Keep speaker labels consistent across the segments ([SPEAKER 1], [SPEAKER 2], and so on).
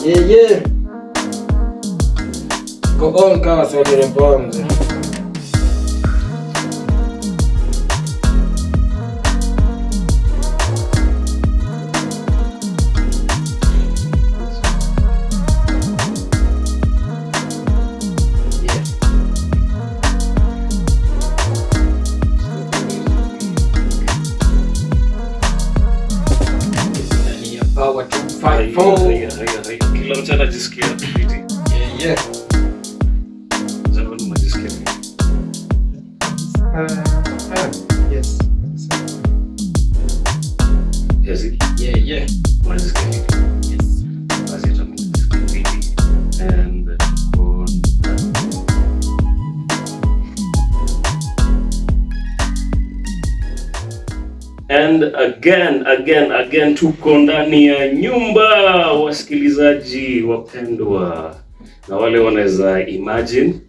[SPEAKER 1] Yeah. Go on kama sogele pombe. Power 254.
[SPEAKER 2] Kila mtu anajisikia tofauti.
[SPEAKER 1] Yeah.
[SPEAKER 2] Jambo unajisikia.
[SPEAKER 1] Yes.
[SPEAKER 2] Yes.
[SPEAKER 1] Yeah.
[SPEAKER 2] Unajisikia.
[SPEAKER 1] Yes.
[SPEAKER 2] Basi tunajisikia. And again tuko ndani ya nyumba, wasikilizaji wapendwa, na wale wanaweza imagine,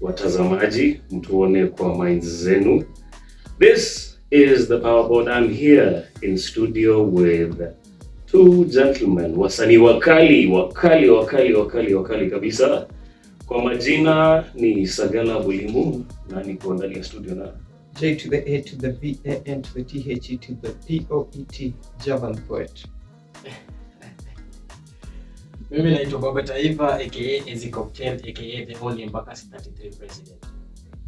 [SPEAKER 2] watazamaji mtuone kwa minds zenu. This is the Power Board. I'm here in studio with two gentlemen, wasanii wakali kabisa. Kwa majina ni Sagala Bulimu na niko ndani ya studio na
[SPEAKER 1] J to the A to the V A N to the T H E to the P O E T, Javan Poet.
[SPEAKER 3] Mimi naitwa Baba Taifa aka Easy Cocktail aka the only Embakasi 33 president.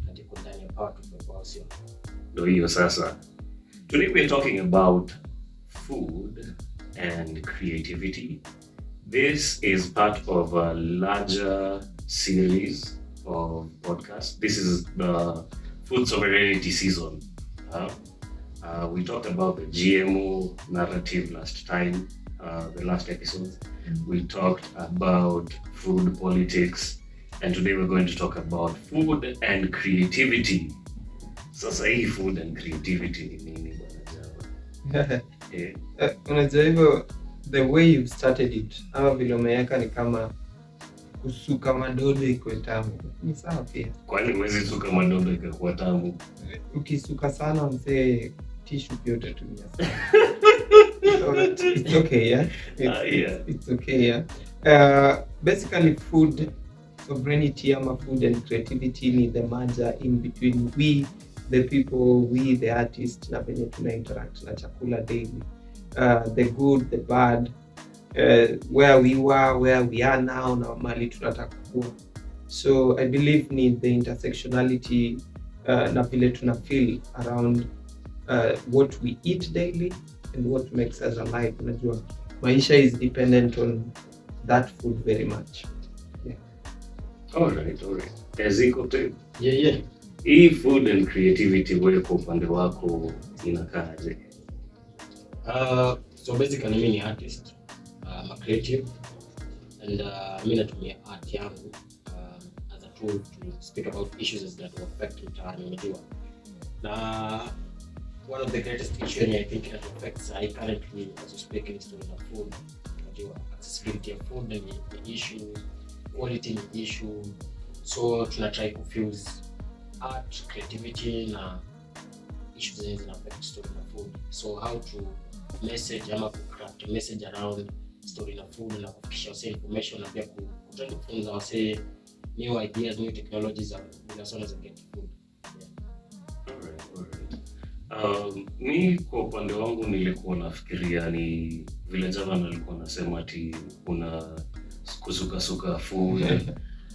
[SPEAKER 3] Natiko ndani ya Power 254.
[SPEAKER 2] Ndio hiyo sasa. Today we're talking about food and creativity. This is part of a larger series of podcasts. This is the food sovereignty season. We talked about the GMO narrative last time, the last episode. We talked about food politics, and today we're going to talk about food and creativity. Sasa hii food and creativity ni nini bwana Java?
[SPEAKER 1] Unajua hivyo, the way you started it, ama vile umeweka ni kama kusuka madodo ikuwe tamu. Ni sawa pia.
[SPEAKER 2] Kwani huwezi suka madodo ikakuwa tamu?
[SPEAKER 1] Ukisuka sana mzee, tissue pia utatumia sana. It's okay, yeah? It's okay, yeah? Basically food sovereignty ama food and creativity ni the merger in between we the people, we the artists, na venye tuna interact na chakula daily. The good, the bad, where we were, where we are now, na mali tunataka kuwa. So I believe ni the intersectionality na vile tuna feel around what we eat daily and what makes us alive. Unajua maisha is dependent on that food very much. Yeah.
[SPEAKER 2] All right. Eziko too.
[SPEAKER 3] Yeah.
[SPEAKER 2] Hii food and creativity wewe kwa upande wako inakaaje?
[SPEAKER 3] So basically mimi ni artist, I'm a creative, and mimi natumia art yangu as a tool to speak about issues that affect mtaani, unajua. Na one of the greatest issues I think that affects I currently as we speak is the food, unajua. Accessibility of food ni issue, quality ni issue, so tuna try to fuse art, creativity na issues that affect story na food. So how to message ama craft message around story na food na kufikisha wase information na pia kutaka kufunza wase new ideas, new technologies as soon as they get food.
[SPEAKER 2] Alright. Mi kwa upande wangu nilikuwa nafikiria ni vile jana nilikuwa nasema ati kuna kusuka food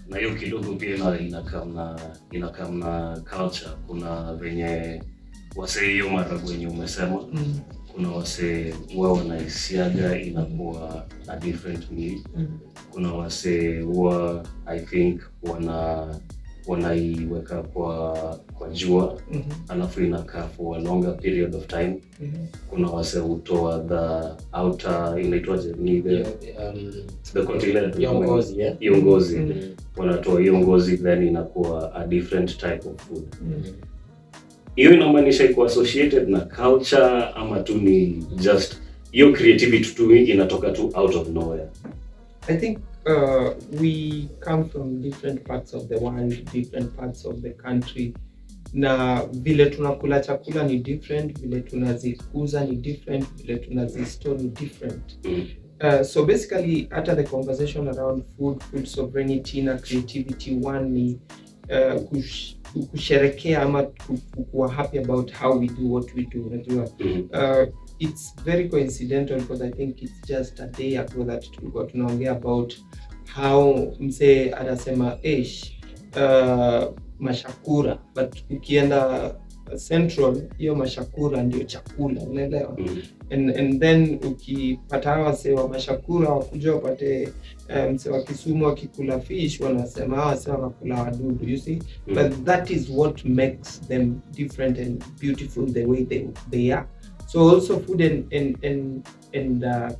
[SPEAKER 2] na hiyo kidogo pia inakamna culture. Kuna venye wase hiyo marago yenye umesema, kuna wase wao wanaisiaga inakuwa a different meal. Kuna wase wao I think wanaiweka kwa jua, alafu inakaa for a longer period of time. Kuna wase hutoa the outer, inaitwaje, ni the continent, hiyo ngozi. Wanatoa hiyo ngozi, then inakuwa a different type of food. Hiyo inamaanisha iko associated na culture ama tu ni just hiyo creativity tu inatoka tu out of nowhere?
[SPEAKER 1] I think we come from different parts of the world, different parts of the country, na vile tunakula chakula ni different, vile tunazikuza ni different, vile tunazistore ni different. So basically hata the conversation around food sovereignty na creativity, one ni kusherekea ama kuwa happy about how we do what we do, unajua. It's very coincidental because I think it's just a day ago that tulikuwa tunaongea about how mse anasema mashakura, but ukienda Central hiyo mashakura ndio chakula, unaelewa? And then ukipata wase wa mashakura wakuja wapate mse wa Kisumu wakikula fish, wanasema wase wanakula wadudu, you see. But that is what makes them different and beautiful the way they are. So also food and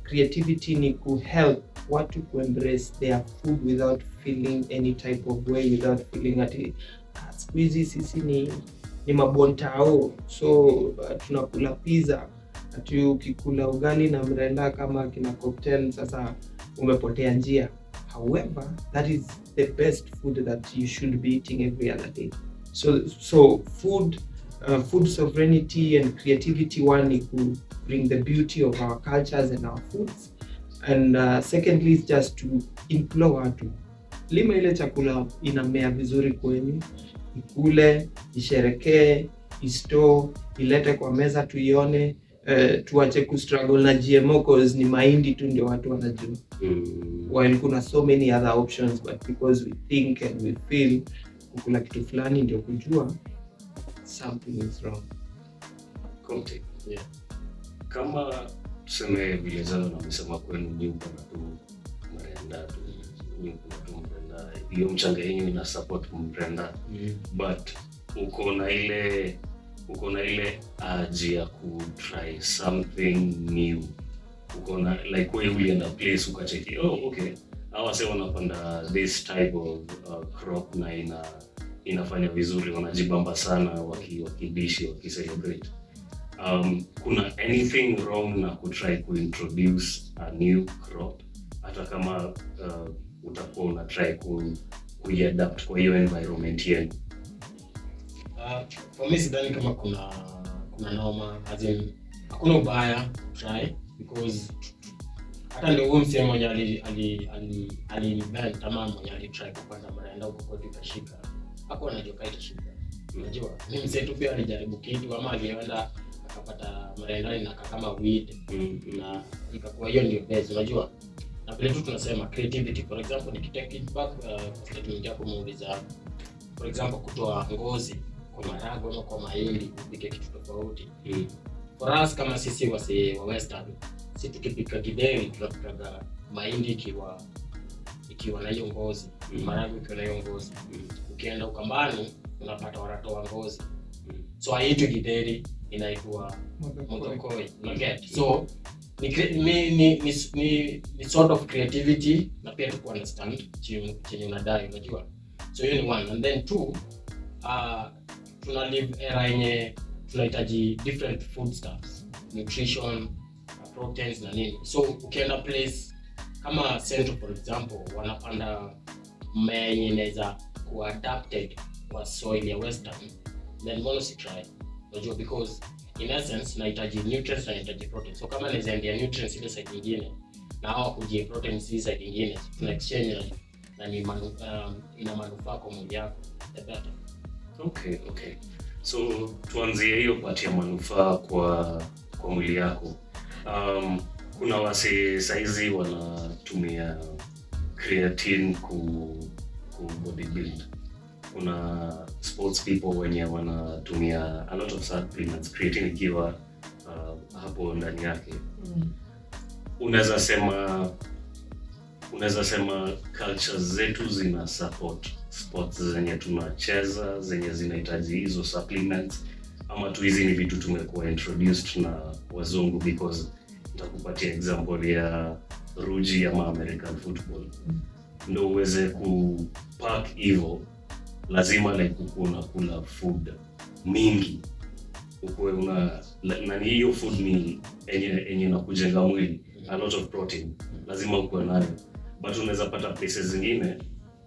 [SPEAKER 1] creativity ni ku help watu ku embrace their food without feeling any type of way, without feeling ati squeezy sisi ni mabontao, so tunakula pizza, ati ukikula ugali na mrenda kama kina cocktail, sasa umepotea njia. However, that is the best food that you should be eating every other day. So food sovereignty and creativity, one is to bring the beauty of our cultures and our foods, and secondly is just to implore watu lima ile chakula inamea vizuri kwenyu, ikule, isherekee, istore, ilete kwa meza tuione, tuache kustruggle na GMO cause ni mahindi tu ndio watu wanajua. While kuna so many other options, but because we think and we feel kukula kitu fulani ndio kujua, something is wrong.
[SPEAKER 2] Conte. Kama tuseme vile zao na msema kwenu ni upana tu mrenda tu, ni upana tu mrenda, hiyo mchanga yenyu ina support mrenda, but uko na ile urge ya ku try something new. Uko na like wewe ulienda place ukacheki, okay, hawa sasa wanapanda this type of crop na inafanya vizuri, wanajibamba sana wakidishi wakicelebrate. Kuna anything wrong na kutry kuintroduce a new crop hata kama utakuwa una try kuiadapt kwa hiyo environment yenu?
[SPEAKER 3] For me sidhani kama kuna noma, as in hakuna ubaya try, because hata ndio huyo msemo mwenye ali-invent ama mwenye ali-try kupanda mrenda huko kwa ikashika, hakuwa anajua itashika. Unajua ni msetu pia alijaribu kitu ama alienda akapata mrenda na kama weed na ikakuwa hiyo ndio base, unajua. Na vile tu tunasema creativity, for example, nikitake it back statement yako muuliza, for example, kutoa ngozi kwa maharagwe ama kwa mahindi kupika kitu tofauti. For us kama sisi wase wa western, sisi tukipika githeri tunapika mahindi ikiwa na hiyo ngozi, maharagwe ikiwa na hiyo ngozi. Ukienda Ukambani unapata wanatoa ngozi. So haiitwi githeri, inaitwa modokoi. Unaget? So ni sort of creativity na pia tu understand chenye unadai, unajua. So hiyo ni one. And then two, tuna live era yenye tunahitaji different foodstuffs, nutrition, proteins na nini. So ukienda place kama Central, for example, wanapanda mmea yenye inaweza kuadapted kwa soil ya western, then why not try? Unajua, because in essence nahitaji nutrients na nahitaji protein. So kama naweza endia nutrients ile side nyingine na hawa kujie proteins ile side nyingine, tuna exchange na ni ina manufaa kwa mwili yako, the better.
[SPEAKER 2] Okay. So tuanzie hiyo part ya manufaa kwa mwili yako. Kuna wase saizi wanatumia creatine ku bodybuild. Kuna sports people wenye wanatumia a lot of supplements, creatine ikiwa hapo ndani yake. Unaweza sema cultures zetu zina support sports zenye tunacheza zenye zinahitaji hizo supplements, ama tu hizi ni vitu tumekuwa introduced na wazungu? Because nitakupatia example ya ruji ama American football. Ndio uweze kupack hivyo, lazima like ukuna kula food mingi, ukue na hiyo food ni enye na kujenga mwili, a lot of protein lazima ukue nayo. But unaweza pata places zingine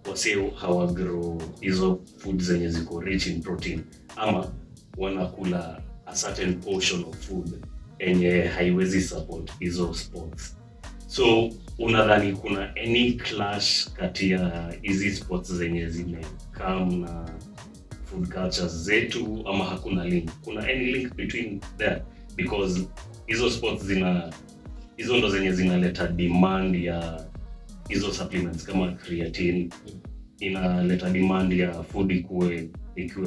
[SPEAKER 2] wase hawagrow hizo food zenye ziko rich in protein, ama wanakula a certain portion of food enye haiwezi support hizo sports. So unadhani kuna any clash kati ya hizi sports zenye zimekam na food cultures zetu, ama hakuna link? Kuna any link between there? Because hizo sports hizo ndo zenye zinaleta demand ya hizo supplements kama creatine, inaleta demand ya food ikiwe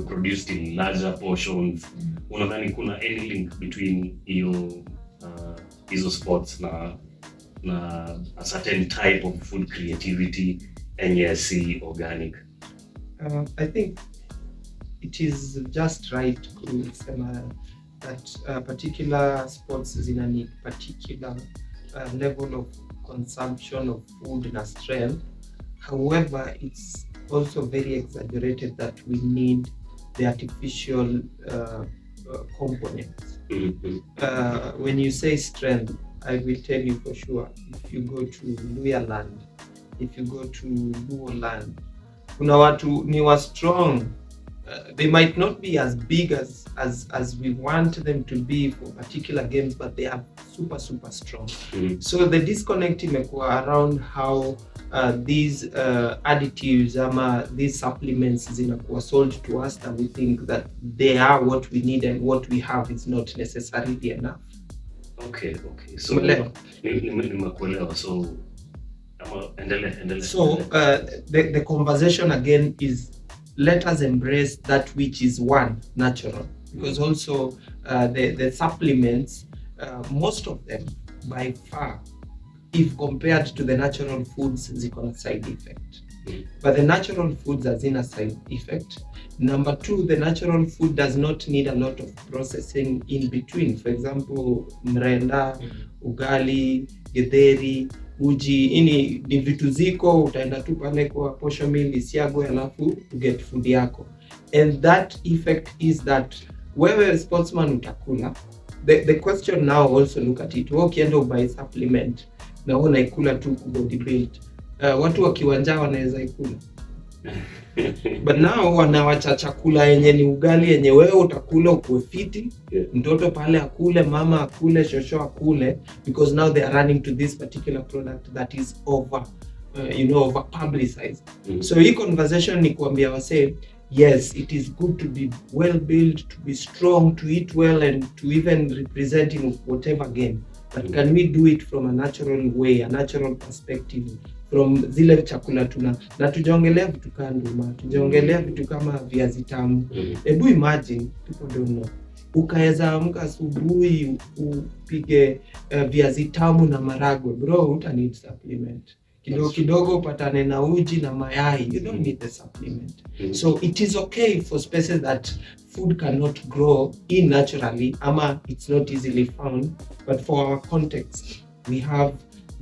[SPEAKER 2] produced in larger portions. Unadhani kuna any link between hizo sports na a certain type of food creativity and si organic?
[SPEAKER 1] I think it is just right kusema that particular sports zina need particular level of consumption of food na strength. However, it's also very exaggerated that we need the artificial components. When you say strength, I will tell you for sure, if you go to Luya land, if you go to Luo land, kuna watu ni wa strong. They might not be as big as we want them to be for particular games, but they are super strong. So the disconnect imekuwa around how these additives ama these supplements zinakuwa sold to us, and we think that they are what we need and what we have is not necessarily enough.
[SPEAKER 2] Okay. So nimekuelewa. So endelea.
[SPEAKER 1] So the conversation again is, let us embrace that which is one, natural, because also the supplements, most of them by far, if compared to the natural foods, ziko na side effect. But the natural foods hazina side effect. Number two, the natural food does not need a lot of processing in between. For example, mrenda, ugali, githeri, uji, ini ni vitu ziko, utaenda tu pale kwa posho mill isiago, alafu get food yako. And that effect is that wewe sportsman utakula. The question now also look at it. Ukienda buy supplement na unaikula tu body build. Watu wa kiwanja wanaweza ikula. But now wanawacha chakula yenye ni ugali yenye wewe utakula ukuwe fiti, mtoto pale akule, mama akule, shosho akule, because now they are running to this particular product that is over publicized. So hii conversation ni kuambia wase, yes, it is good to be well built, to be strong, to eat well, and to even represent in whatever game. But can we do it from a natural way, a natural perspective, from zile chakula na tujaongelea vitu kama nduma, tujaongelea vitu kama viazi tamu. Ebu imagine, people don't know, ukaweza amka asubuhi upige viazi tamu na maragwe, bro, uta need supplement. Kidogo upatane na uji na mayai, you don't need the supplement. So it is okay for spaces that food cannot grow in naturally, ama it's not easily found, but for our context, we have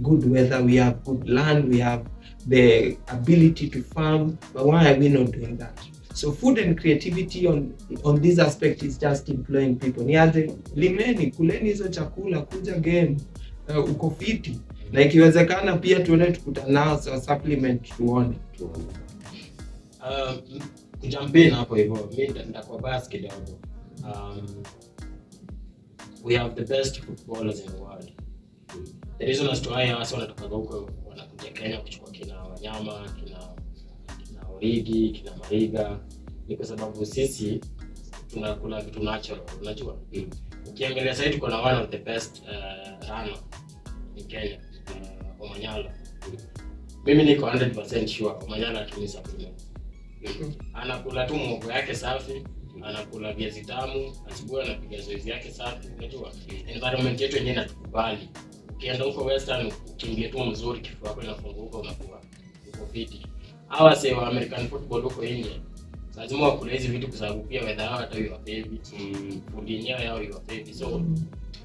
[SPEAKER 1] good weather, we have good land, we have the ability to farm, but why are we not doing that? So food and creativity on this aspect is just employing people. Niaje, limeni, kuleni hizo chakula, kuja game, uko fiti. Na ikiwezekana pia tuone tukutanao so supplement tuone.
[SPEAKER 3] Kujump hapo hivyo, mimi nitakuwa bias kidogo. We have the best footballers in the world. The reason as to why hasa wanatoka huko wanakuja Kenya kuchukua kina Wanyama, kina Origi, kina Mariga, ni kwa sababu sisi tunakula vitu natural, unajua. Ukiangalia sasa tuko na one of the best runner in Kenya, Omanyala. Mimi niko 100% sure Omanyala atumia supplement. Anakula tu mwogo yake safi, anakula viazi tamu, asubuhi anapiga zoezi yake safi, unajua. Environment yetu yenyewe inatukubali. Ukienda huko Western ukiingia tu mzuri, kifua chako inafunguka, unakuwa uko fiti. Hawa sasa wa American football huko India, lazima wakule hizi vitu kwa sababu pia weather yao hata hiyo favorite, food yenyewe yao hiyo favorite. So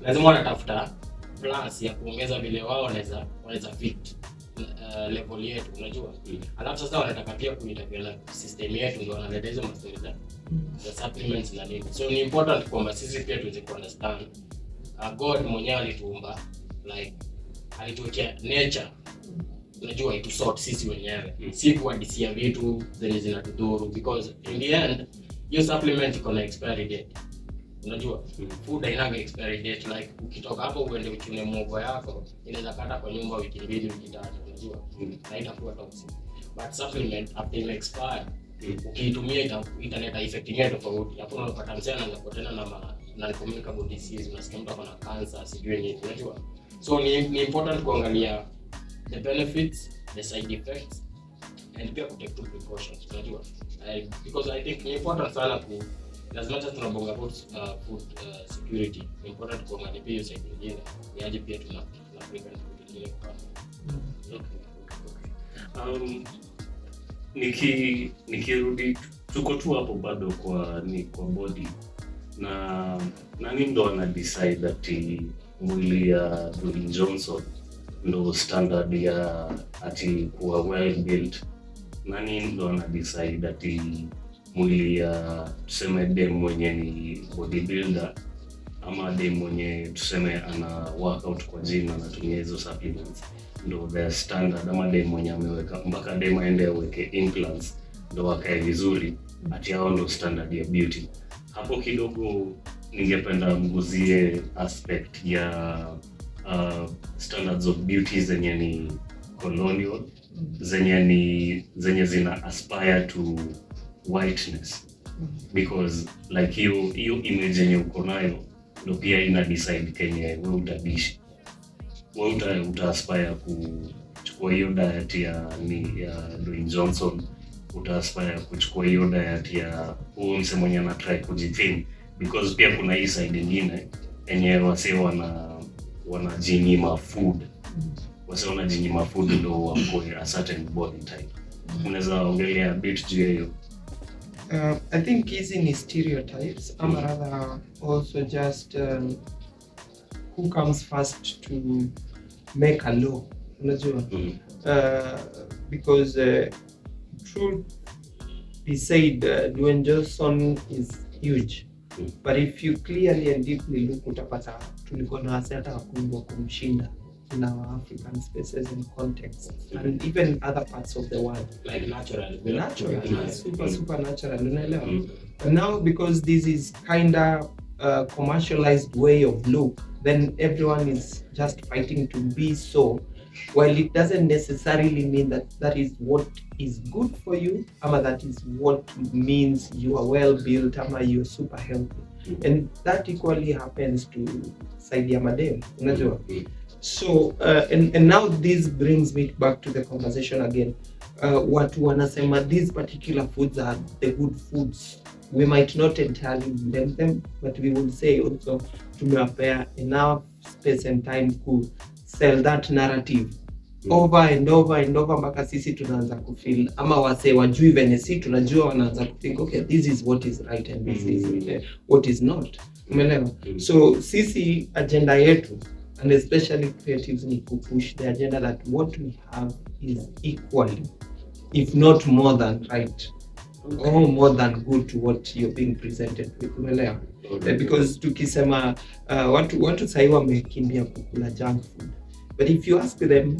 [SPEAKER 3] lazima wanatafuta plus ya kuongeza vile wao wanaweza fit level yetu, unajua. Alafu sasa wanataka pia kuitapia system yetu, ndio wanaleta hizo mastori za supplements na nini. So ni important kwamba sisi pia tuweze kuunderstand God mwenyewe alituumba, like alituwekea nature, unajua, itu sort sisi wenyewe, si kuadisia vitu zenye zinatudhuru, because in the end your supplement iko na expiry date. Unajua food haina expiry date, like ukitoka hapo uende uchune mwogo yako inaweza kata kwa nyumba wiki 2 wiki 3, unajua haitakuwa toxic. But supplement after ime expire ukiitumia italeta effect nyingine tofauti. Hapo unapata msana anaanza tena na non-communicable disease, unasikia mtu ako na cancer sijui nini, unajua. So ni important kuangalia the benefits, the side effects, and pia take two precautions, unajua. Because I think ni important sana as much as tunabonga about food security, ni important kuangalia pia side nyingine ni aje pia tuna prevent food nyingine kwa.
[SPEAKER 2] Nikirudi tuko tu hapo bado kwa body na nani ndo ana decide ati mwili ya Dwayne Johnson ndo standard ya ati kuwa well built? Nani ndo ana decide ati mwili ya tuseme dem mwenye ni bodybuilder ama dem mwenye tuseme ana workout kwa gym na anatumia hizo supplements ndo the standard, ama dem mwenye ameweka mpaka dem aende aweke implants ndo wakae vizuri ati hao ndo standard ya beauty? Hapo kidogo ningependa mguzie aspect ya standards of beauty zenye ni colonial, zenye zina aspire to whiteness, because like hiyo image yenye uko nayo ndo pia ina decide kenye wewe utadishi. Wewe uta-aspire kuchukua hiyo diet ya Dwayne Johnson, uta-aspire kuchukua hiyo diet ya huyo mse mwenye ana try kujithin, because pia kuna hii side nyingine yenye wase wanajinyima food. Wase wanajinyima food ndo wakoe a certain body type. Unaweza ongelea bit juu hiyo?
[SPEAKER 1] I think hizi ni stereotypes, ama rather also just who comes first to make a law, unajua. Because truth be said, Dwayne Johnson is huge, but if you clearly and deeply look, utapata tulikuwa na hata kubwa kumshinda in our African spaces and contexts, and even other parts of the world,
[SPEAKER 3] like natural,
[SPEAKER 1] super natural, unaelewa. But now because this is kinda commercialized way of look, then everyone is just fighting to be so, while it doesn't necessarily mean that is what is good for you, ama that is what means you are well built, ama you're super healthy. And that equally happens to side ya madem, unajua. So and now this brings me back to the conversation again. Watu wanasema these particular foods are the good foods. We might not entirely blame them, but we would say also tumewapea enough space and time to sell that narrative over and over mpaka sisi tunaanza kufeel, ama wase wajui venye si tunajua, wanaanza kuthink okay, this is what is right and this is what is not. Umeelewa? So sisi agenda yetu, and especially creatives, need to push the agenda that what we have is equally, if not more than right, or more than good to what you're being presented with. Umeelewa? Because tukisema watu sahi wamekimbia kukula junk food, but if you ask them,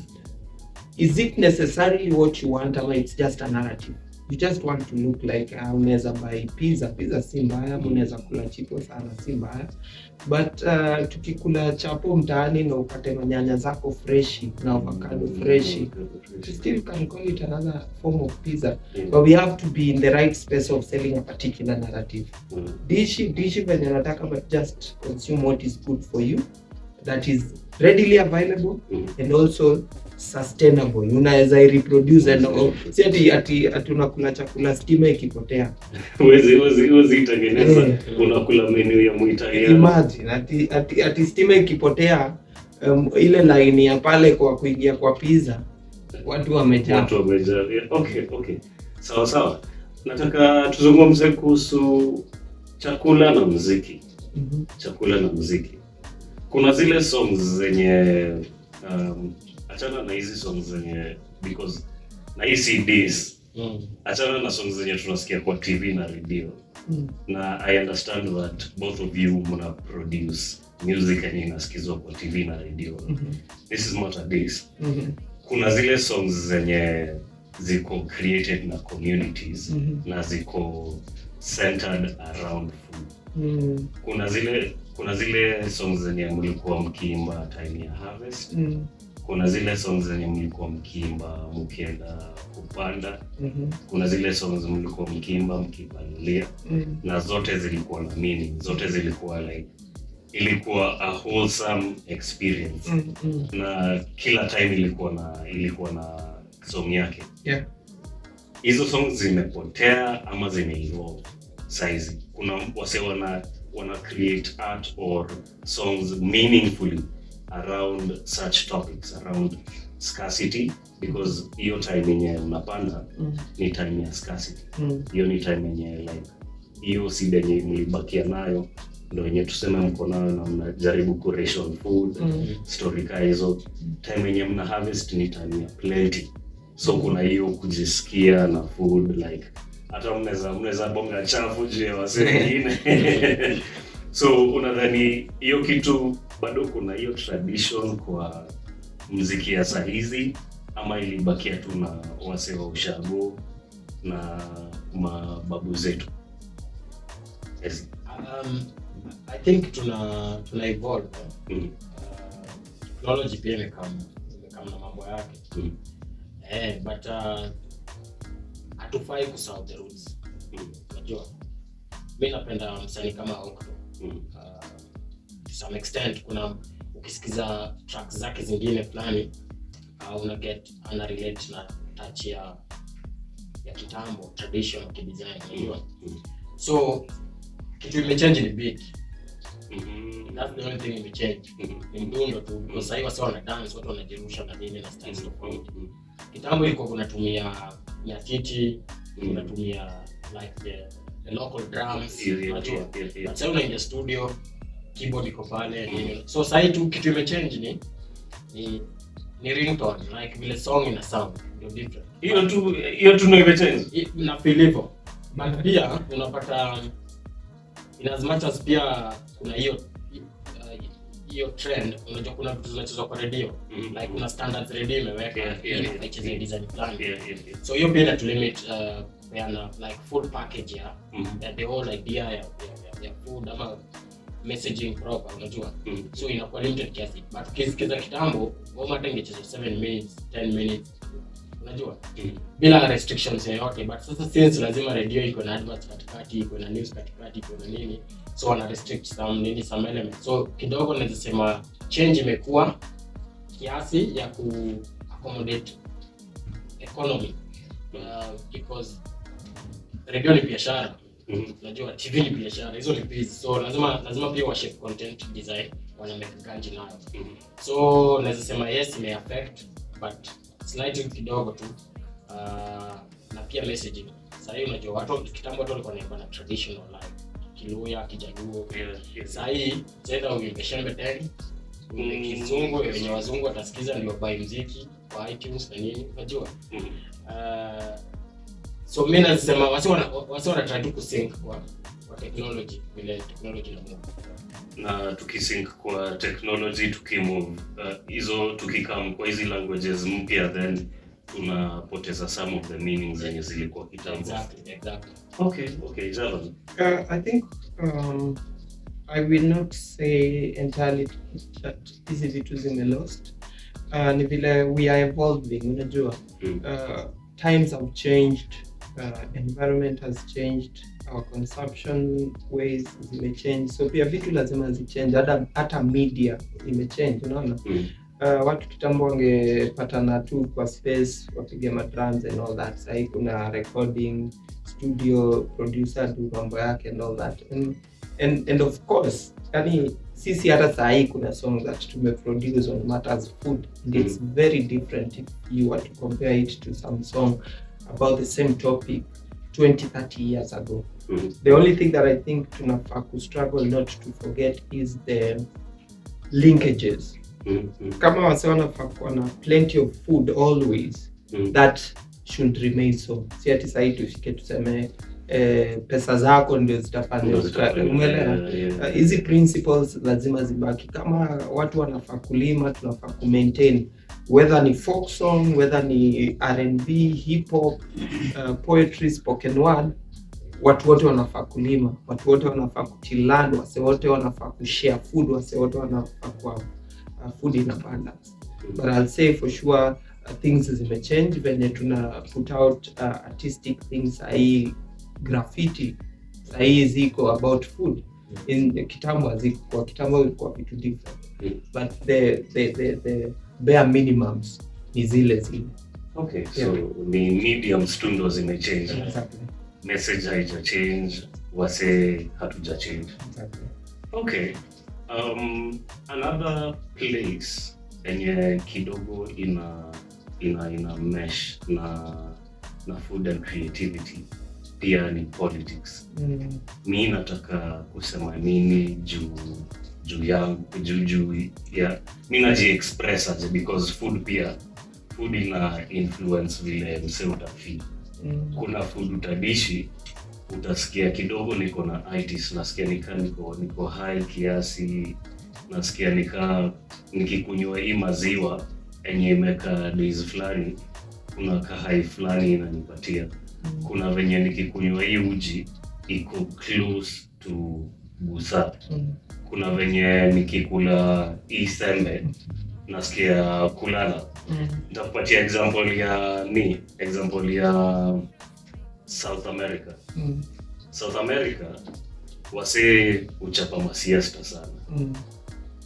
[SPEAKER 1] is it necessarily what you want, or it's just a narrative? You just want to look like unaweza buy pizza si mbaya, unaweza kula chipo sana si mbaya, but tukikula chapo mtaani na upate nyanya zako fresh na avocado fresh, you still can call it another form of pizza. But we have to be in the right space of selling a particular narrative. Dishi venye nataka, but just consume what is good for you, that is readily available and also sustainable. Unaweza reproduce and si ati unakula chakula stima ikipotea.
[SPEAKER 2] Uwezi itengeneza unakula menu ya Muitaliano. Imagine
[SPEAKER 1] ati stima ikipotea, ile line ya pale kwa kuingia kwa pizza watu wamejaa.
[SPEAKER 2] Okay. Sawa. Nataka tuzungumze kuhusu chakula na muziki. Chakula na muziki. Kuna zile songs zenye achana na hizi songs zenye, because na hii CDs, achana na songs zenye tunasikia kwa TV na radio. Na I understand that both of you muna produce music yenye inasikizwa kwa TV na radio. This is not a diss. Kuna zile songs zenye ziko created na communities na ziko centered around food. kuna zile songs zenye mlikuwa mkiimba time ya harvest. Kuna zile songs zenye mlikuwa mkiimba mkienda kupanda. Kuna zile songs mlikuwa mkiimba mkipalilia. Na zote zilikuwa na meaning, zote zilikuwa like ilikuwa a wholesome experience. Na kila time ilikuwa na song yake.
[SPEAKER 1] Yeah.
[SPEAKER 2] Hizo songs zimepotea ama zime-evolve saizi. Kuna wase wana create art or songs meaningfully around such topics, around scarcity, because hiyo time yenye unapanda ni time ya scarcity. Hiyo ni time yenye like hiyo seed yenye mlibakia nayo ndio yenye tuseme mko nayo na mnajaribu ku ration food. Story ka hizo time yenye mna harvest ni time ya plenty. So kuna hiyo kujisikia na food like hata mnaweza bonga chafu juu ya wase wengine. So unadhani hiyo kitu bado kuna hiyo tradition kwa muziki ya saa hizi ama ilibakia tu na wase wa ushago na mababu zetu? Yes.
[SPEAKER 3] I think tuna evolve. Technology pia imekam na mambo yake. But hatufai kusahau the roots. Unajua mimi napenda msanii kama Okto. To some extent kuna ukisikiza tracks zake zingine fulani una get ana relate na touch ya kitambo, tradition kidesign, unajua. So kitu imechange ni beat. That's the only thing imechange. Ni mdundo tu. Kwa sasa hivi watu wana dance, watu wanajirusha na nini na styles tofauti. Kitambo ilikuwa kunatumia nyatiti, kunatumia like the local drums, unajua. But sasa unaingia studio, keyboard iko pale nini. So sasa hivi kitu imechange ni ringtone, like vile song ina sound ndio different.
[SPEAKER 2] Hiyo tu ndio imechange.
[SPEAKER 3] Na feel hivyo. But pia unapata in as much as pia kuna hiyo trend, unajua kuna vitu zinachezwa kwa radio, like kuna standards radio imeweka ili icheze design fulani. So hiyo pia to limit like full package ya the whole idea ya food ama messaging proper, unajua. So inakuwa limited kiasi. But ukisikiza kitambo ngoma hata ingechezwa 7 minutes 10 minutes, unajua, bila restrictions yoyote. But sasa since lazima radio iko na adverts katikati, iko na news katikati, iko na nini, so wana restrict some elements. So kidogo naweza sema change imekuwa kiasi ya ku accommodate economy, because radio ni biashara, unajua, TV ni biashara, hizo ni business. So lazima pia wa shape content design wana make ganji nayo. So naweza sema yes ime affect but slightly kidogo tu. Na pia messaging. Sasa hivi unajua watu kitambo watu walikuwa wanaimba na traditional like Kiluya, Kijaluo. Sasa hivi tena ungeshembe tena kizungu wenye wazungu watasikiza ndio buy muziki kwa iTunes na nini, unajua. So mimi nasema watu wana try to sync kwa technology, vile technology na move.
[SPEAKER 2] Na tukisync kwa technology, tukimove hizo, tukikam kwa hizi languages mpya, then tunapoteza some of the meanings zenye zilikuwa kitambo.
[SPEAKER 3] Exactly.
[SPEAKER 2] Okay, Javan.
[SPEAKER 1] I think I will not say entirely that hizi vitu zime lost. Ni vile we are evolving, unajua. Times have changed, environment has changed, our consumption ways zimechange, so pia vitu lazima zichange, hata media imechange, unaona. Watu kitambo wangepatana tu kwa space wapige drums and all that. Sasa kuna recording studio, producer do mambo yake and all that, and of course yani sisi hata sasa kuna songs that tumeproduce on matters food, and it's very different if you were to compare it to some song about the same topic 20-30 years ago. The only thing that I think tunafaa ku struggle not to forget is the linkages. Kama wase wanafaa kuwa na plenty of food always, that should remain so. Si ati sasa tufike tuseme pesa zako ndio zitafanya umeelewa. Hizi principles lazima zibaki. Kama watu wanafaa kulima, tunafaa ku maintain, whether ni folk song, whether ni R&B, hip hop, poetry, spoken word, watu wote wanafaa kulima, watu wote wanafaa kuchill land, wase wote wanafaa kushare food, wase wote wanafaa kwa food in abundance. But I'll say for sure things zimechange venye tuna put out artistic things sahi, graffiti sahi ziko about food. In kitambo ilikuwa vitu different, but the bare minimums ni zile.
[SPEAKER 2] Okay, so ni mediums tu ndo zimechange.
[SPEAKER 1] Exactly.
[SPEAKER 2] Message haija change, wase hatuja change.
[SPEAKER 1] Exactly.
[SPEAKER 2] Okay. Another place enye kidogo ina mesh na food and creativity pia ni politics. Mi nataka kusema nini juu yangu ya mi naji express aje, because food ina influence vile mse utafeel. Kuna food utadishi utasikia kidogo niko na itis, nasikia niko high kiasi, nasikia nikikunywa hii maziwa enye imeka days fulani, kuna kahai fulani inanipatia. Kuna venye nikikunywa hii uji iko close to busa. Kuna venye nikikula hii sembe nasikia kulala. Nitakupatia example ya South America. South America wase uchapa masiesta sana.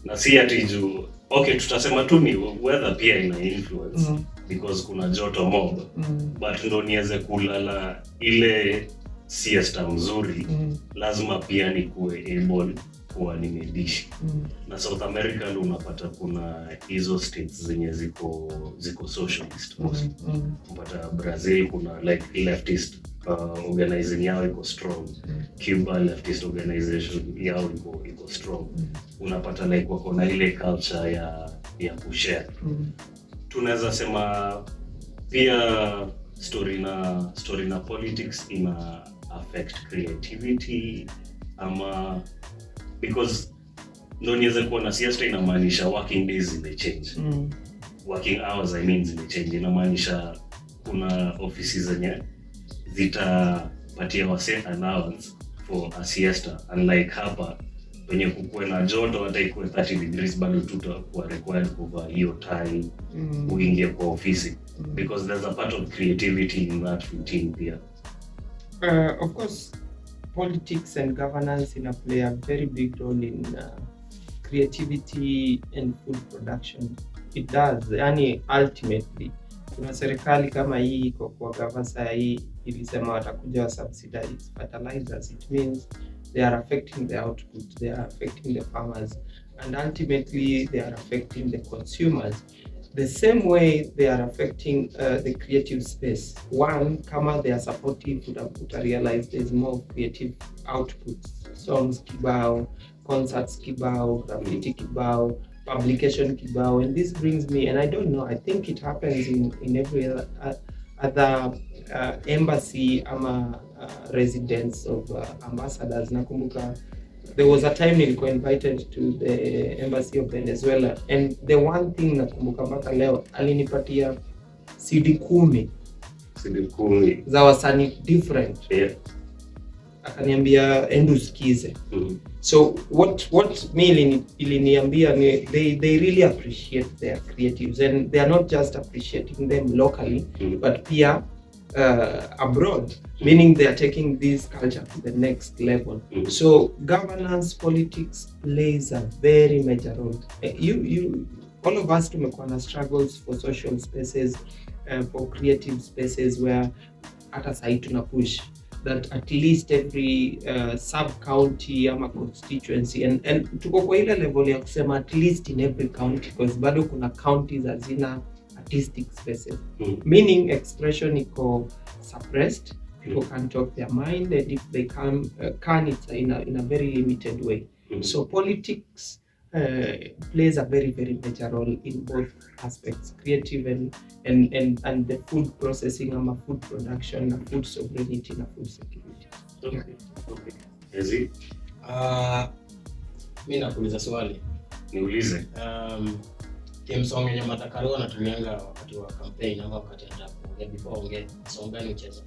[SPEAKER 2] Na si ati juu, okay, tutasema tu ni weather pia ina influence because kuna joto mob, but ndo niweze kulala ile siesta mzuri, lazima pia nikuwe able kuwa nimedishi. Na South America ndo unapata kuna hizo states zenye ziko socialist most. Unapata Brazil kuna like leftist organizing yao iko strong. Cuba leftist organization yao iko strong. Unapata like wako na ile culture ya kushare. Tunaweza sema pia story na politics ina affect creativity, ama because ndo niweze kuwa na siesta inamaanisha working days zimechange. Working hours zimechange, inamaanisha kuna offices zenye zitapatia wase allowance for a siesta, unlike hapa wenye kukue na joto hata ikuwe 30 degrees bado tutakuwa required kuva hiyo time uingie kwa ofisi, because there's a part of creativity in that routine pia.
[SPEAKER 1] Of course, politics and governance play a very big role in creativity and food production. It does. Yani ultimately, kuna serikali kama hii iko kwa gavana hii ilisema watakuja wa subsidize fertilizers. It means they are affecting the output, they are affecting the farmers, and ultimately they are affecting the consumers. The same way they are affecting the creative space. One, kama they are supportive, would realize there's more creative outputs. Songs kibao, concerts kibao, graffiti kibao, publication kibao. And this brings me, and I don't know, I think it happens in every other embassy ama residence of ambassadors. Nakumbuka there was a time nilikuwa invited to the embassy of Venezuela, and the one thing nakumbuka mpaka leo, alinipatia CD 10 za wasanii different. Akaniambia endo sikize. So what me iliniambia ni they really appreciate their creatives, and they are not just appreciating them locally, but pia abroad, meaning they are taking this culture to the next level. So governance, politics plays a very major role. All of us tumekuwa na struggles for social spaces, for creative spaces where hata sahi tuna push that at least every sub-county ama constituency, and tuko kwa ile level ya kusema at least in every county, because bado kuna counties hazina artistic spaces, meaning expression iko suppressed. People can't talk their mind, and if they can it's in a very limited way. So politics plays a very, very major role in both aspects, creative and the food processing, food production, food sovereignty, and food security.
[SPEAKER 2] Okay. Ezi?
[SPEAKER 3] Mimi nakuuliza swali.
[SPEAKER 2] Niulize.
[SPEAKER 3] Song yenye Matakaro anatumianga wakati wa campaign ama wakati anataka kuongea before ongea, song gani ucheza?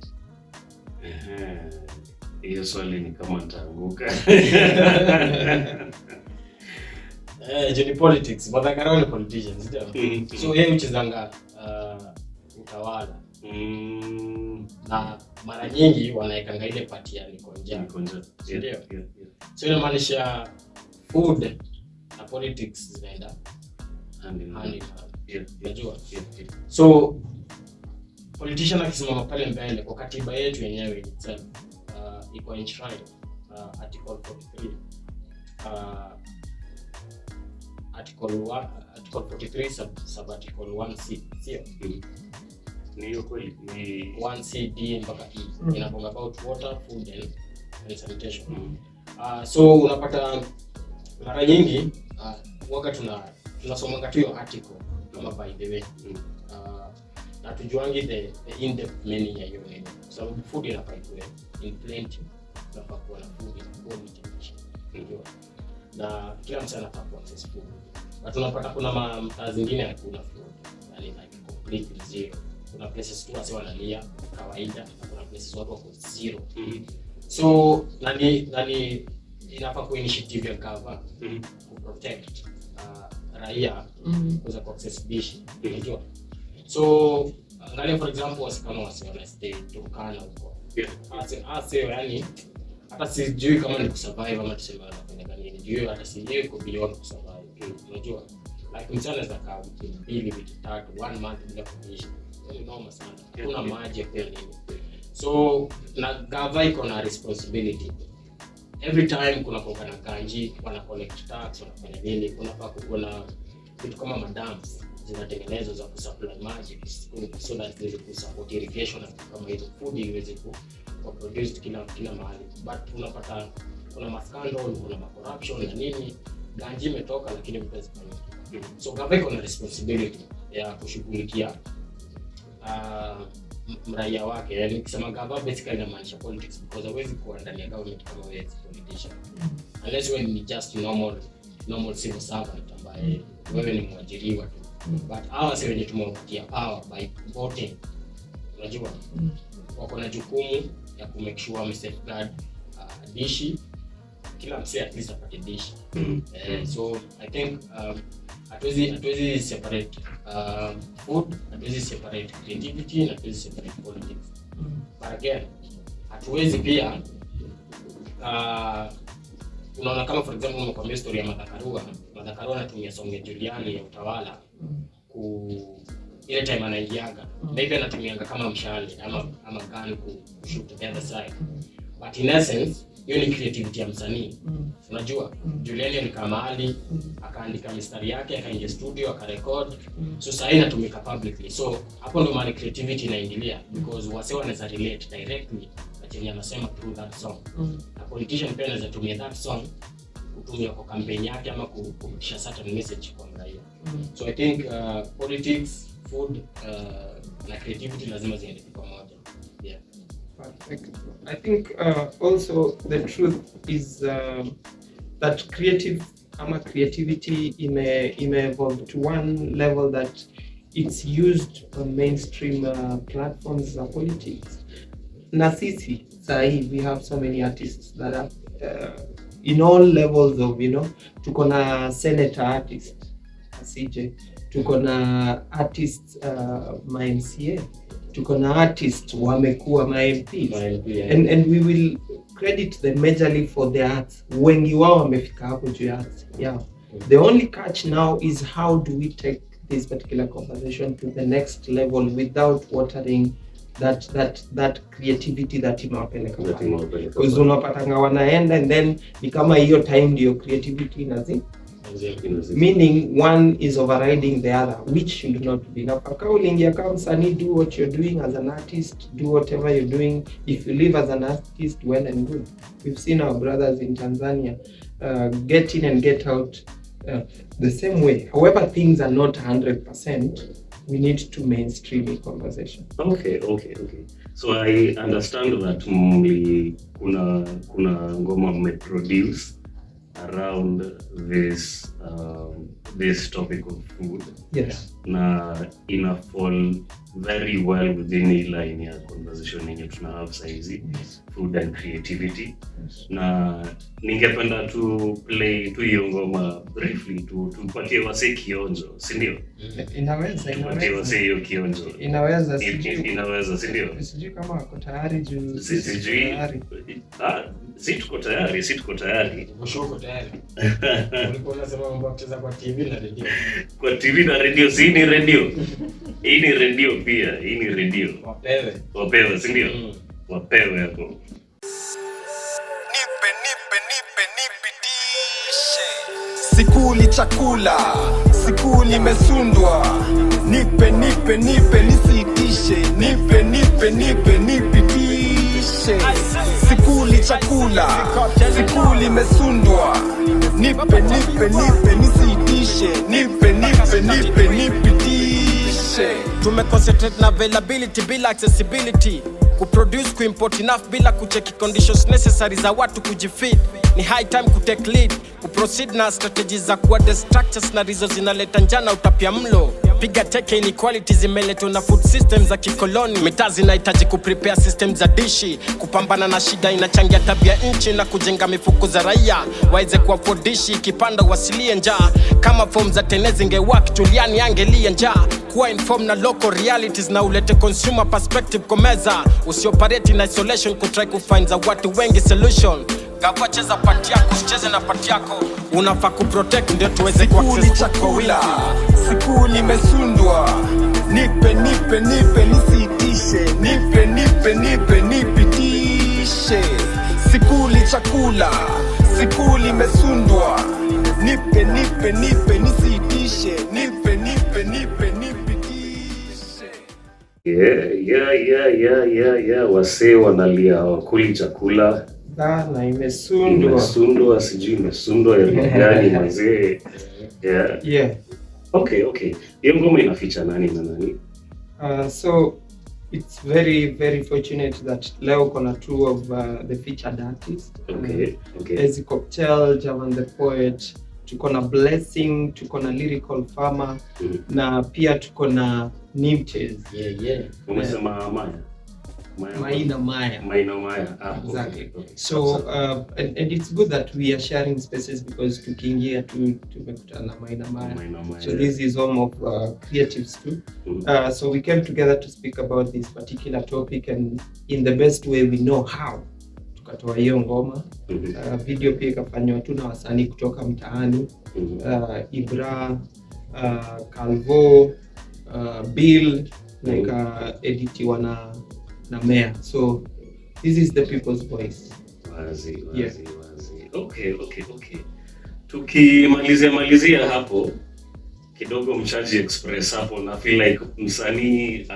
[SPEAKER 2] Hiyo swali ni kama nitaanguka.
[SPEAKER 3] Juni politics, Madagaron ni politicians, ndio. So yeye uchezanga utawala. Na mara nyingi wanaekanga ile party ya Nikonja. Ndio. So inamaanisha food na politics zinaenda hand in hand. Unajua? So politician akisimama pale mbele kwa katiba yetu yenyewe itself iko enshrined article 43 article 43 sub article 1C, sio?
[SPEAKER 2] Ni hiyo kweli ni
[SPEAKER 3] 1C D mpaka E. Inaponga about water, food and sanitation. So unapata mara nyingi wakati tunasoma tu hiyo article kama by the way. Na tujuangi the in-depth meaning ya hiyo neno. So food inafaa kuwe in plenty, inafaa kuwa na food in quality. Unajua? Na kila mtu anafaa kuwa access food. But unapata kuna mtaa zingine hakuna food. Yani like completely zero. Kuna places tu wase wanalia kawaida na kuna places watu wako zero. So nani inafaa kuwa initiative ya cover to protect raia kuweza access dish. Unajua? So angalia for example kama wana stay Turkana huko. Ase yani hata sijui kama ni kusurvive ama tuseme anafanya nini. Juu hata sijui iko beyond kusurvive. Unajua? Like mchana za kaa mbili wiki tatu 1 month bila kuishi. Ni normal sana. Kuna maji kwa nini. So na gava iko na responsibility. Every time kuna kongana kanji, wana collect tax, wanafanya nini, kunafaa kuna vitu kama madams zinatengenezwa za kusupply maji so that they can support irrigation na kama hizo food iweze ku produce kila mahali. But unapata kuna scandal, kuna corruption na nini, ganji imetoka lakini mpenzi fanyiki. So government iko na responsibility ya kushughulikia mraia wake. Yani kusema government basically inamaanisha politics because hawezi kuwa ndani ya government kama wewe ni politician. Unless when ni just normal civil servant ambaye wewe ni mwajiriwa tu. But hawa sio wenye tumewapatia power by voting. Unajua? Wako na jukumu ya ku make sure we safeguard dishi, kila msee at least apate dishi. So I think hatuwezi separate food, hatuwezi separate creativity, na hatuwezi separate politics. But again, hatuwezi pia unaona kama for example mko story ya Madagaron anatumia songe Juliani ya utawala ile time anaingiaga. Maybe anatumianga kama mshale ama gun ku shoot the other side. But in essence, hiyo ni creativity ya msanii. Unajua, Juliani alikaa mahali, akaandika mistari yake, akaingia studio, akarecord. So sasa inatumika publicly. So hapo ndo maana creativity inaingilia because wase wanaweza relate directly na chenye anasema through that song. Na politician pia anaweza tumia that song kutumia kwa campaign yake ama kupitisha certain message kwa raia. So I think politics, food na creativity lazima ziende pamoja. Yeah.
[SPEAKER 1] Perfect. I think also the truth is that creativity evolved to one level that it's used on mainstream platforms of politics. Na sisi sahi we have so many artists that are in all levels of, tuko na senator artist CJ, tuko na artists ma MCA, tuko na artists wamekuwa ma MPs, and we will credit them majorly for their art. Wengi wao wamefika hapo juu ya art. Yeah. The only catch now is how do we take this particular conversation to the next level without watering that creativity that imewapeleka. Because unapatanga wanaenda and then ni kama hiyo time ndio creativity inazi. Meaning one is overriding the other, which should not be. Now, uliingia kama msanii, do what you're doing as an artist, do whatever you're doing. If you live as an artist, well and good. We've seen our brothers in Tanzania get in and get out the same way. However, things are not 100%. We need to mainstream a conversation.
[SPEAKER 2] Okay. So I understand that kuna ngoma produce around this this topic of food
[SPEAKER 1] Yes.
[SPEAKER 2] na ina fall very well within the line ya conversation yenye tuna have saizi, food and creativity.
[SPEAKER 1] Yes.
[SPEAKER 2] Na ningependa tu play tu hiyo ngoma briefly tu tupatie wase kionjo, si ndio?
[SPEAKER 1] Inaweza
[SPEAKER 2] Wase hiyo kionjo.
[SPEAKER 1] inaweza
[SPEAKER 2] Inaweza, si ndio?
[SPEAKER 1] sijui kama wako tayari juu
[SPEAKER 2] Sijui. Si tuko tayari.
[SPEAKER 3] Uko tayari? Ulikuwa unasema mambo kucheza kwa TV na radio.
[SPEAKER 2] Kwa TV na radio, si ni radio. Hii ni radio pia, hii ni radio. Wapewe, si ndio? Wapewe hapo.
[SPEAKER 4] Sikuli chakula, sikuli mesundwa. Nipe nisitishe. Nipe nipitishe. Sikuli chakula, sikuli mesundwa. Nipe nisitishe. Nipe nipitishe.
[SPEAKER 5] Tumeconcentrate na availability bila accessibility, kuproduce kuimport enough bila kucheki conditions necessary za watu kujifeed. Ni high time kutake lead, kuproceed na strategies za kuwa structures na rizo zinaleta njana utapia mlo. Piga teke inequality zimeletwa na food systems za kikoloni. Mitaa zinahitaji kuprepare systems za dishi, kupambana na shida inachangia tabia nchi na kujenga mifuko za raia waweze kuafford dishi, kipanda wasilie njaa. Kama form za tenezi ingewak Juliani angelia njaa. Kuwa inform na local realities na ulete consumer perspective kwa meza. Usioperate in isolation kutry kufind za watu wengi solution. Gava cheza pati yako, usicheze na pati yako. Unafaa kuprotect ndio tuweze
[SPEAKER 4] kuaccess chakula. Sikuli mesundwa. Nipe nisitishe. Nipe nipitishe. Sikuli chakula, sikuli mesundwa. Nipe nisitishe. Nipe nipitishe.
[SPEAKER 2] Yeah. Wase wanalia wakuli chakula.
[SPEAKER 1] na imesundwa
[SPEAKER 2] Sijui imesundwa ya gani mazee.
[SPEAKER 1] Yeah.
[SPEAKER 2] Okay. Hiyo ngoma inaficha nani na nani?
[SPEAKER 1] So it's very, very fortunate that leo kuna two of the featured artists.
[SPEAKER 2] Okay.
[SPEAKER 1] Ezi Cocktail, Javan the Poet, tuko na Blessing, tuko na Lyrical Farmer, na pia tuko na Nimches.
[SPEAKER 3] Yeah.
[SPEAKER 2] Umesema
[SPEAKER 1] Maina Maya. Exactly.
[SPEAKER 2] Okay.
[SPEAKER 1] So and it's good that we are sharing spaces because tukiingia tumekutana na Maina Maya. So this is home of creatives too. So we came together to speak about this particular topic, and in the best way we know how tukatoa hiyo ngoma. Video pia ikafanywa tu na wasanii kutoka mtaani. Ibra, Calvo, Bill, na editiwa na Mea. So this is the people's voice.
[SPEAKER 2] Wazi. Okay. Tukimalizia hapo kidogo Mchaji Express hapo, na feel like msanii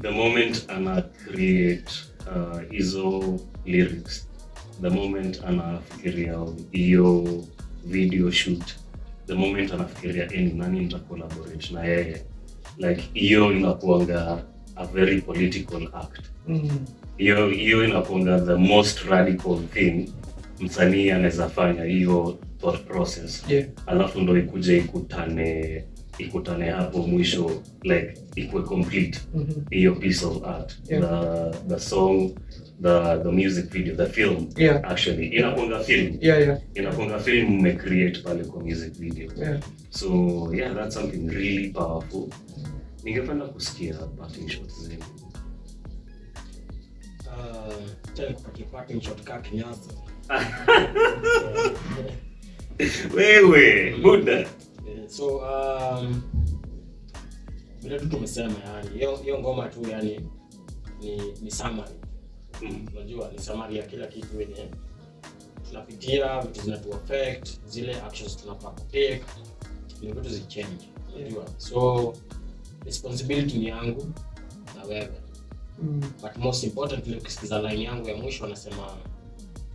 [SPEAKER 2] the moment ana create hizo lyrics, the moment anafikiria hiyo video shoot, the moment anafikiria nani nita collaborate na yeye, like hiyo inakuanga a very political act. Hiyo inakuanga the most radical thing msanii anaweza fanya, hiyo thought process. Alafu ndo ikuje ikutane hapo mwisho, like ikue complete hiyo piece of art. The song, the music video, the film. Actually inakuanga film. Inakuanga film mmecreate pale kwa music video. So that's something really powerful. Ningependa kusikia parting shots zenu.
[SPEAKER 3] Parting shot kaka Kinyasa.
[SPEAKER 2] Wewe, muda.
[SPEAKER 3] So vile tu tumesema yani hiyo ngoma tu yani ni summary. Unajua ni summary ya kila kitu yenye tunapitia, vitu zinatu affect, zile actions tunafaa take, ni vitu zi change. Unajua. So responsibility ni yangu na wewe. But most importantly, ukisikiza line yangu ya mwisho anasema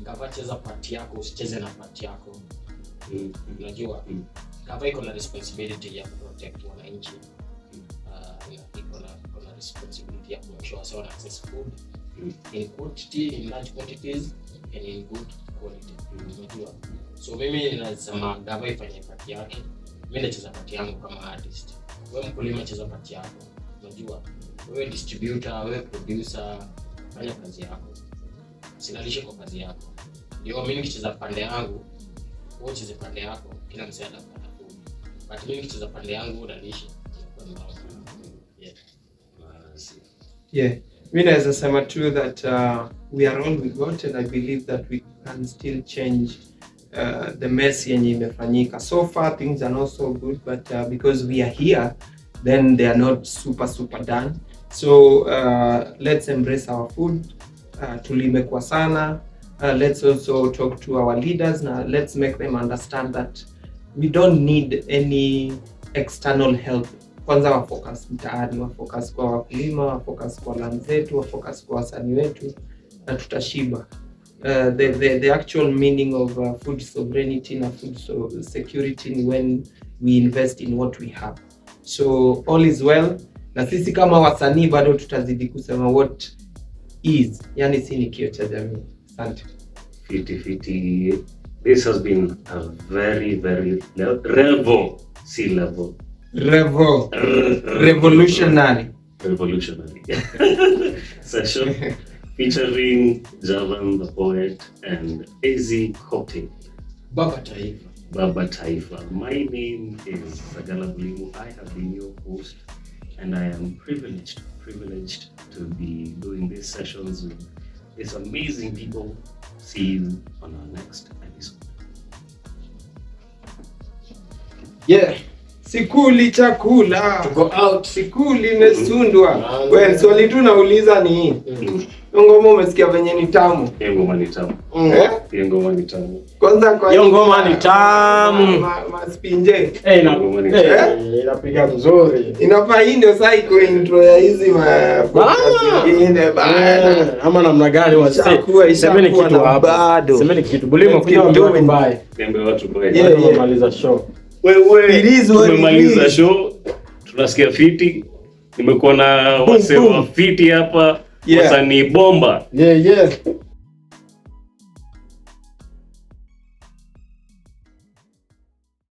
[SPEAKER 3] Gava cheza part yako, usicheze na part yako. Unajua Gava iko na responsibility ya protect wananchi. Iko na responsibility ya kumshow sawa access food in quantity, in large quantities and in good quality. Unajua So mimi nasema Gava ifanye part yake, mimi nacheza part yangu kama artist. Wewe mkulima cheza part yako. Unajua, wewe distributor, wewe producer, fanya kazi yako. Sinalishe kwa kazi yako. Ndio mimi nikicheza pande yangu, wewe ucheze pande yako, kila msee anapata food. But mimi nikicheza pande yangu unalishe. Yeah.
[SPEAKER 1] Yeah. Mimi naweza sema too that we are all we got, and I believe that we can still change the mess yenye imefanyika. So far things are not so good, but because we are here, then they are not super done. So let's embrace our food. Tulime kwa sana. Let's also talk to our leaders. Now let's make them understand that we don't need any external help. Kwanza wa focus mtaani, wa focus kwa wakulima, wa focus kwa land zetu, wa focus kwa wasanii wetu, na tutashiba. The actual meaning of food sovereignty na food security when we invest in what we have. So all is well. Na sisi kama wasanii bado tutazidi kusema what is, yani si ni kio cha jamii. Asante.
[SPEAKER 2] Fiti. This has been a very revolutionary session featuring Javan the poet and AZ Cocktail.
[SPEAKER 3] Baba
[SPEAKER 2] Taifa. My name is Sagala Bulimu. I have been your host, and I am privileged to be doing these sessions with these amazing people. See you on our next episode.
[SPEAKER 1] Yeah. Sikuli chakula.
[SPEAKER 3] To go out.
[SPEAKER 1] Sikuli imesundwa. Wewe swali tu nauliza ni ngoma umesikia venye ni tamu?
[SPEAKER 2] Ngoma ni tamu. Ngoma ni tamu.
[SPEAKER 1] Kwanza kwa
[SPEAKER 3] ngoma ni tamu.
[SPEAKER 1] Maspinje.
[SPEAKER 2] Ngoma ni tamu.
[SPEAKER 3] Inapiga mzuri.
[SPEAKER 1] Inafaa hii ndio sasa iko intro ya hizi nyingine bana.
[SPEAKER 3] Ama namna gani wasee? Semeni kitu hapa. Semeni kitu. Bulima kuja watu mbaya.
[SPEAKER 2] Tembe watu mbaya.
[SPEAKER 3] Tumemaliza show.
[SPEAKER 2] Wewe tumemaliza show. Tunasikia fiti. Nimekuwa na wasee wa fiti hapa. Wasanii bomba.
[SPEAKER 3] Yeah.